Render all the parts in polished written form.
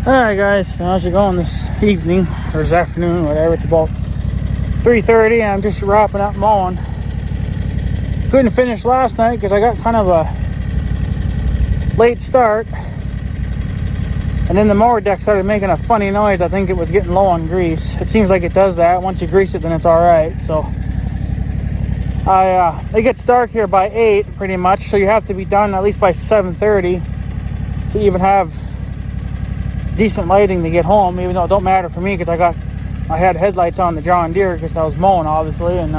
Alright guys, so how's it going this evening, or this afternoon, whatever. It's about 3:30 and I'm just wrapping up mowing. Couldn't finish last night because I got kind of a late start. And then the mower deck started making a funny noise. I think it was getting low on grease. It seems like it does that. Once you grease it, then it's alright. So it gets dark here by 8 pretty much, so you have to be done at least by 7:30 to even have decent lighting to get home, even though it don't matter for me because I had headlights on the John Deere because I was mowing, obviously. And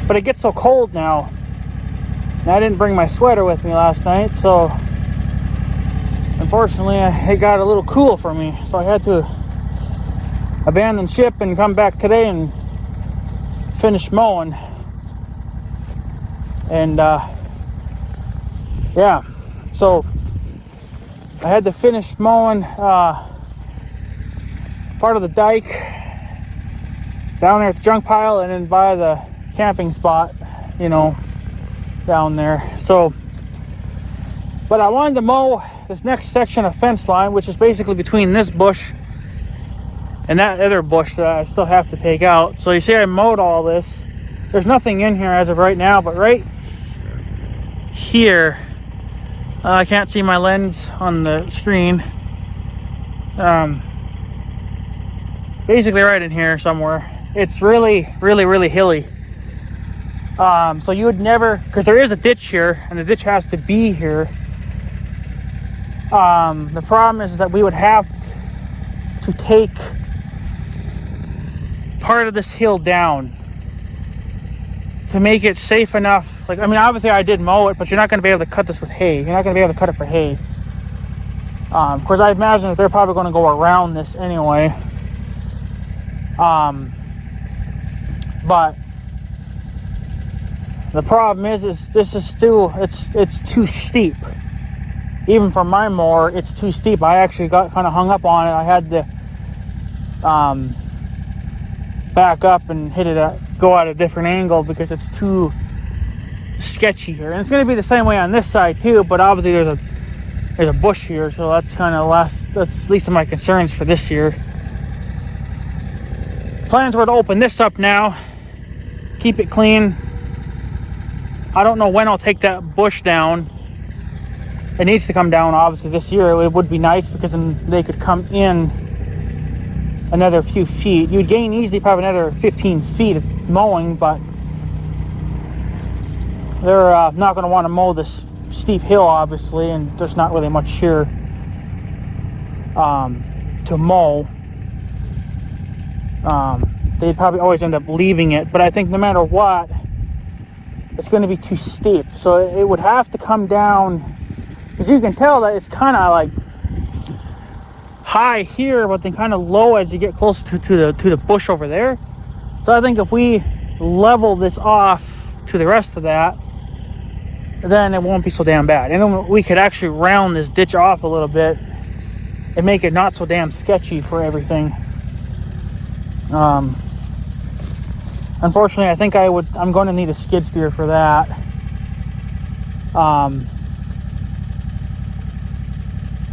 but it gets so cold now, and I didn't bring my sweater with me last night, so unfortunately it got a little cool for me, so I had to abandon ship and come back today and finish mowing. And yeah, so I had to finish mowing part of the dike down there at the junk pile, and then by the camping spot, down there. So, but I wanted to mow this next section of fence line, which is basically between this bush and that other bush that I still have to take out. So you see I mowed all this. There's nothing in here as of right now, but right here, I can't see my lens on the screen. Basically right in here somewhere. It's really hilly. So you would never, because there is a ditch here, and the ditch has to be here. The problem is that we would have to take part of this hill down to make it safe enough. Like, I mean, obviously I did mow it, but you're not going to be able to cut this with hay. You're not going to be able to cut it for hay. Of course, I imagine that they're probably going to go around this anyway. But the problem is this is still, it's too steep. Even for my mower, it's too steep. I actually got kind of hung up on it. I had to back up and go at a different angle because it's too sketchy here. And it's going to be the same way on this side too, but obviously there's a bush here, so that's kind of that's least of my concerns for this year. Plans were to open this up now, keep it clean. I don't know when I'll take that bush down. It needs to come down obviously this year. It would be nice because then they could come in another few feet. You'd gain easily probably another 15 feet of mowing, but they're not going to want to mow this steep hill obviously, and there's not really much here to mow. They'd probably always end up leaving it, but I think no matter what, it's going to be too steep, so it would have to come down, because you can tell that it's kind of like high here, but then kind of low as you get close to the bush over there. So I think if we level this off to the rest of that, then it won't be so damn bad. And then we could actually round this ditch off a little bit and make it not so damn sketchy for everything. Unfortunately, I think I'm going to need a skid steer for that.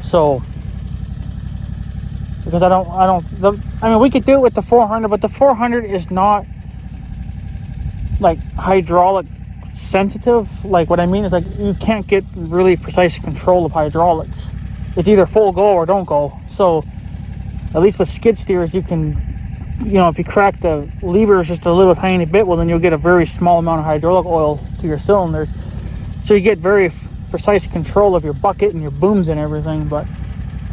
So, because I mean, we could do it with the 400, but the 400 is not like hydraulic sensitive. Like, what I mean is, like, you can't get really precise control of hydraulics. It's either full go or don't go. So at least with skid steers, you can, if you crack the levers just a little tiny bit, well, then you'll get a very small amount of hydraulic oil to your cylinders, so you get very precise control of your bucket and your booms and everything. But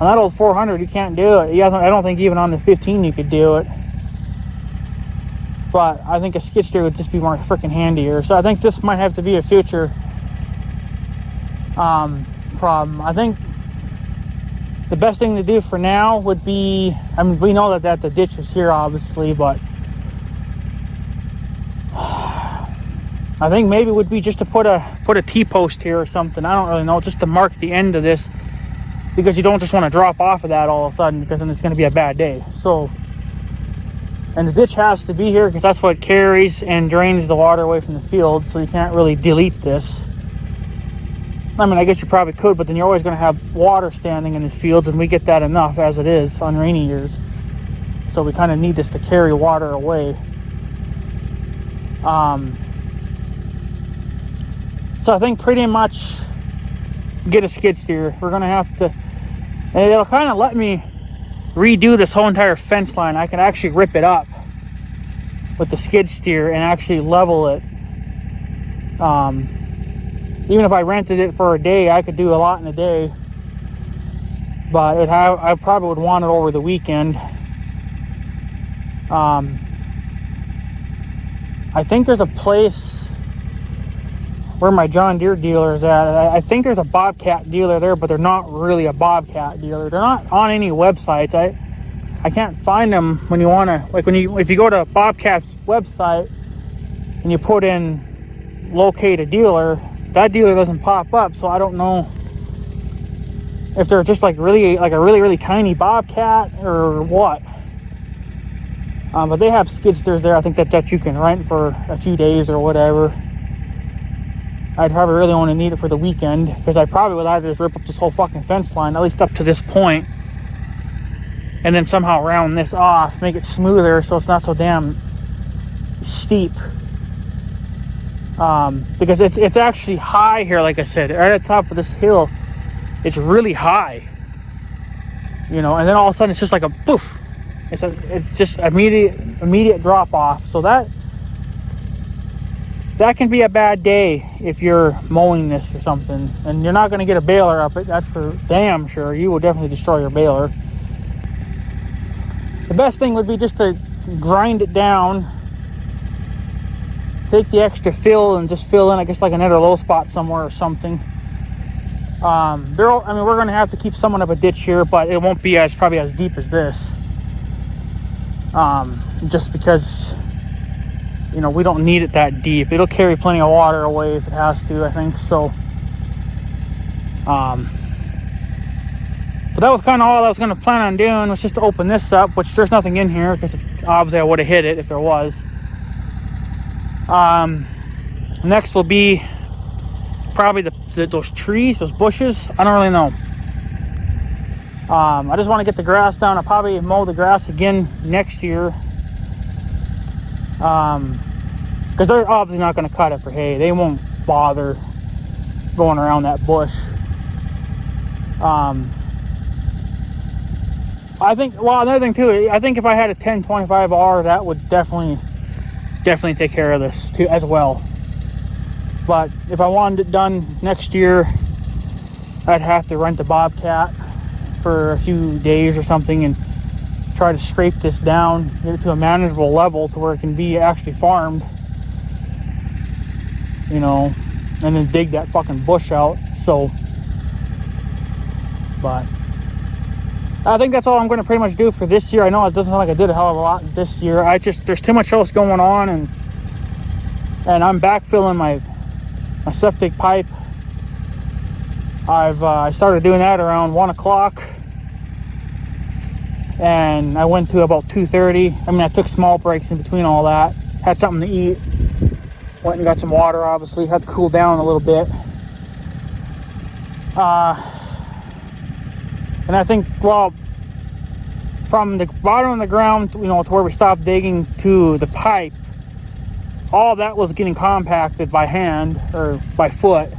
on that old 400, you can't do it. I don't think even on the 15 you could do it. But I think a skid steer would just be more freaking handier. So I think this might have to be a future problem. I think the best thing to do for now would be, I mean, we know that the ditch is here obviously, but I think maybe it would be just to put a T-post here or something. I don't really know, just to mark the end of this, because you don't just want to drop off of that all of a sudden, because then it's going to be a bad day. So, and the ditch has to be here because that's what carries and drains the water away from the field, so you can't really delete this. I mean, I guess you probably could, but then you're always going to have water standing in these fields, and we get that enough as it is on rainy years. So we kind of need this to carry water away. So I think pretty much get a skid steer. We're going to have to, and it'll kind of let me redo this whole entire fence line. I can actually rip it up with the skid steer and actually level it. Even if I rented it for a day, I could do a lot in a day. But I probably would want it over the weekend. I think there's a place where my John Deere dealer is at. I think there's a Bobcat dealer there, but they're not really a Bobcat dealer. They're not on any websites. I can't find them when you want to, like if you go to Bobcat's website and you put in locate a dealer, that dealer doesn't pop up. So I don't know if they're just like a really tiny Bobcat or what. But they have skid steers there. I think that you can rent for a few days or whatever. I'd probably really only need it for the weekend, because I probably would either just rip up this whole fucking fence line, at least up to this point, and then somehow round this off, make it smoother so it's not so damn steep. Because it's actually high here, like I said, right at the top of this hill. It's really high, and then all of a sudden it's just like a poof. It's just immediate drop off. So that can be a bad day if you're mowing this or something, and you're not going to get a baler up it. That's for damn sure. You will definitely destroy your baler. The best thing would be just to grind it down, take the extra fill and just fill in, I guess, like another low spot somewhere or something. We're going to have to keep somewhat of a ditch here, but it won't be probably as deep as this. Just because, we don't need it that deep. It'll carry plenty of water away if it has to, I think. So, but that was kind of all I was going to plan on doing, was just to open this up, which there's nothing in here, because obviously I would have hit it if there was. Next will be probably those trees, those bushes. I don't really know. I just want to get the grass down. I'll probably mow the grass again next year. Because they're obviously not going to cut it for hay. They won't bother going around that bush. I think, another thing too, I think if I had a 1025R, that would definitely take care of this too, as well. But if I wanted it done next year, I'd have to rent a Bobcat for a few days or something and try to scrape this down, get it to a manageable level to where it can be actually farmed, and then dig that fucking bush out. So, but I think that's all I'm going to pretty much do for this year. I know it doesn't sound like I did a hell of a lot this year. There's too much else going on, and I'm backfilling my septic pipe. I started doing that around 1 o'clock, and I went to about 2:30. I took small breaks in between all that. Had something to eat. Went and got some water, obviously. Had to cool down a little bit. And I think, from the bottom of the ground, to where we stopped digging to the pipe, all that was getting compacted by hand or by foot.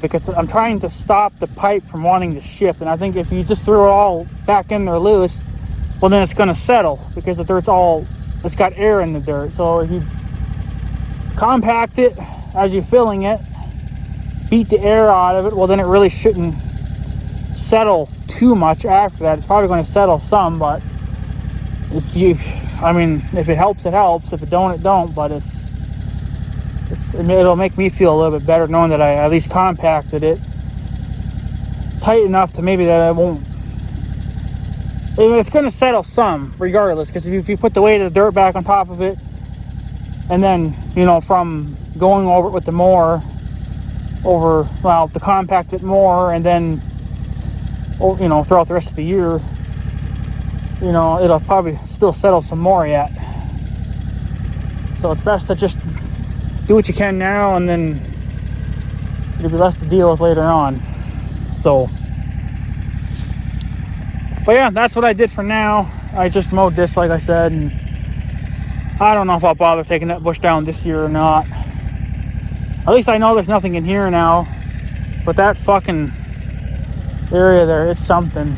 Because I'm trying to stop the pipe from wanting to shift. And I think if you just throw it all back in there loose, well, then it's going to settle, because the dirt's it's got air in the dirt. So if you compact it as you're filling it, beat the air out of it, well, then it really shouldn't settle too much after that. It's probably going to settle some, but if it helps, it helps. If it don't, it don't. But it'll make me feel a little bit better knowing that I at least compacted it tight enough to maybe that I won't. It's going to settle some regardless, because if you put the weight of the dirt back on top of it, and then from going over it with the mower to compact it more, and then throughout the rest of the year, it'll probably still settle some more yet. So it's best to just do what you can now, and then It'll be less to deal with later on. So, but yeah, that's what I did for now. I just mowed this, like I said, and I don't know if I'll bother taking that bush down this year or not. At least I know there's nothing in here now. But that fucking area there is something.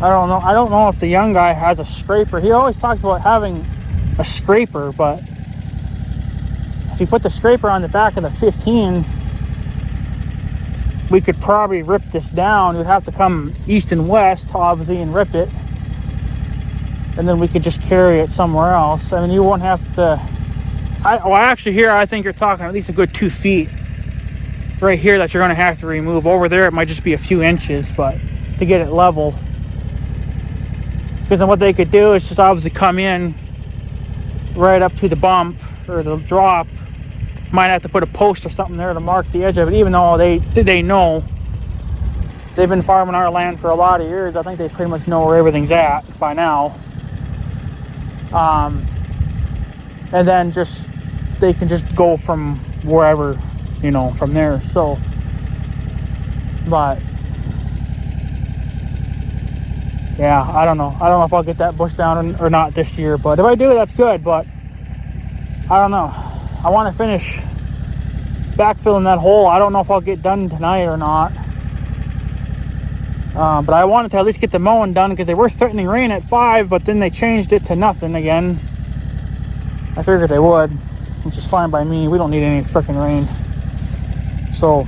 I don't know. I don't know if the young guy has a scraper. He always talked about having a scraper, but if you put the scraper on the back of the 15, we could probably rip this down. We'd have to come east and west, obviously, and rip it. And then we could just carry it somewhere else. I mean, you won't have to... actually here, I think you're talking at least a good 2 feet. Right here that you're going to have to remove. Over there, it might just be a few inches, but to get it level. Because then what they could do is just obviously come in right up to the bump or the drop. Might have to put a post or something there to mark the edge of it, even though they know they've been farming our land for a lot of years. I think they pretty much know where everything's at by now. And then they can just go from wherever, you know, from there. So, but yeah, I don't know if I'll get that bush down or not this year, but if I do, that's good. But I don't know. I want to finish backfilling that hole. I don't know if I'll get done tonight or not. But I wanted to at least get the mowing done because they were threatening rain at 5, but then they changed it to nothing again. I figured they would, which is fine by me. We don't need any freaking rain. So,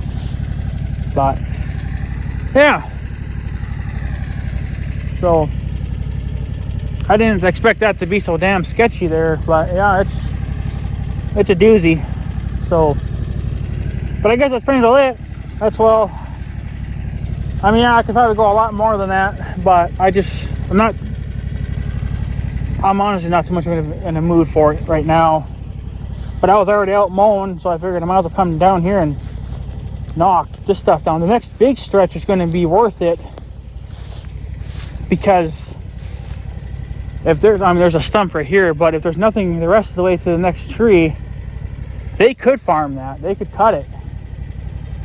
but yeah. So I didn't expect that to be so damn sketchy there, but yeah, it's a doozy. So, but I guess that's pretty much it. That's well. I mean, yeah, I could probably go a lot more than that, but I'm honestly not too much in a mood for it right now. But I was already out mowing, so I figured I might as well come down here and knock this stuff down. The next big stretch is going to be worth it because there's a stump right here, but if there's nothing the rest of the way to the next tree, they could farm that. They could cut it.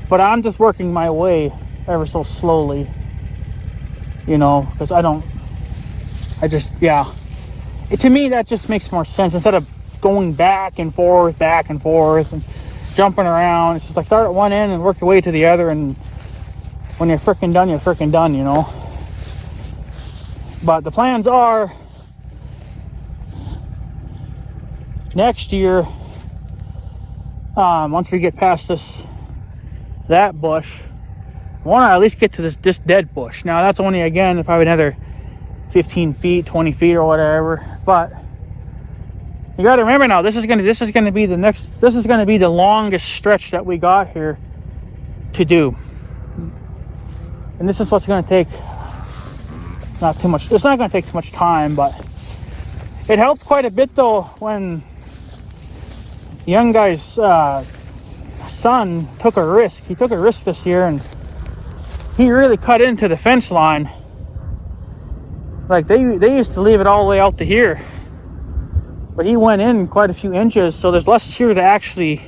But I'm just working my way ever so slowly, you know, because to me that just makes more sense instead of going back and forth and jumping around. It's just like start at one end and work your way to the other, and when you're freaking done, you know. But the plans are next year, once we get past that bush, I want to at least get to this dead bush. Now that's only, again, probably another 15 feet, 20 feet or whatever. But you got to remember now, this is going to be the longest stretch that we got here to do. And this is what's going to take not too much. It's not going to take too much time, but it helped quite a bit though when the young guy's son took a risk. He took a risk this year and he really cut into the fence line. Like they used to leave it all the way out to here, but he went in quite a few inches, so there's less here to actually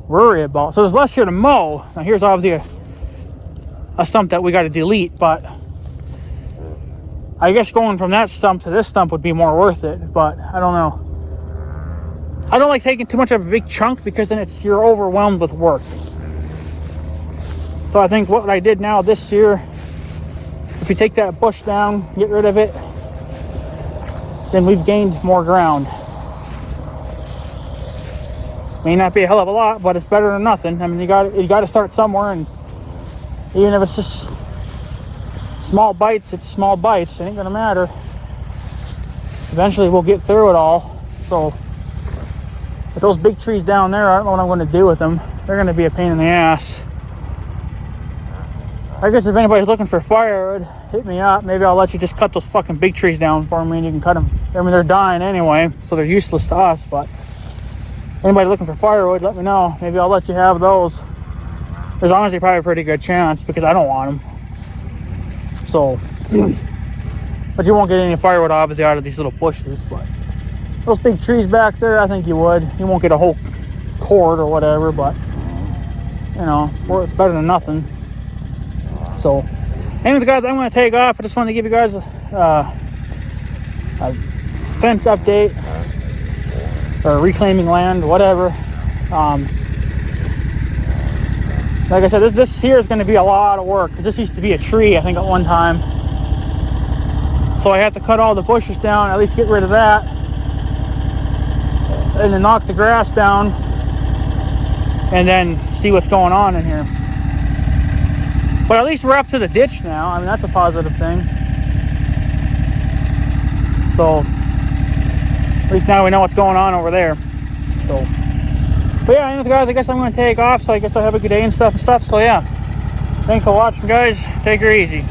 worry about. So there's less here to mow. Now here's obviously a stump that we got to delete, but I guess going from that stump to this stump would be more worth it. But I don't know. I don't like taking too much of a big chunk because then you're overwhelmed with work. So I think what I did now this year, if you take that bush down, get rid of it, then we've gained more ground. May not be a hell of a lot, but it's better than nothing. I mean, you got to start somewhere, and even if it's just small bites, it's small bites. It ain't gonna matter. Eventually, we'll get through it all. So, but those big trees down there, I don't know what I'm going to do with them. They're going to be a pain in the ass. I guess if anybody's looking for firewood, hit me up. Maybe I'll let you just cut those fucking big trees down for me and you can cut them. I mean, they're dying anyway, so they're useless to us, but anybody looking for firewood, let me know. Maybe I'll let you have those. There's honestly probably a pretty good chance because I don't want them. So, but you won't get any firewood obviously out of these little bushes, but those big trees back there, I think you would. You won't get a whole cord or whatever, but you know, it's better than nothing. So anyways, guys, I'm going to take off. I just wanted to give you guys a fence update, or reclaiming land, whatever. Like I said, this here is going to be a lot of work, because this used to be a tree, I think, at one time. So I have to cut all the bushes down, at least get rid of that, and then knock the grass down, and then see what's going on in here. But at least we're up to the ditch now. I mean, that's a positive thing. So at least now we know what's going on over there. So, but yeah, anyways, guys, I guess I'm going to take off. So I guess I have a good day and stuff. So yeah, thanks for watching, guys. Take her easy.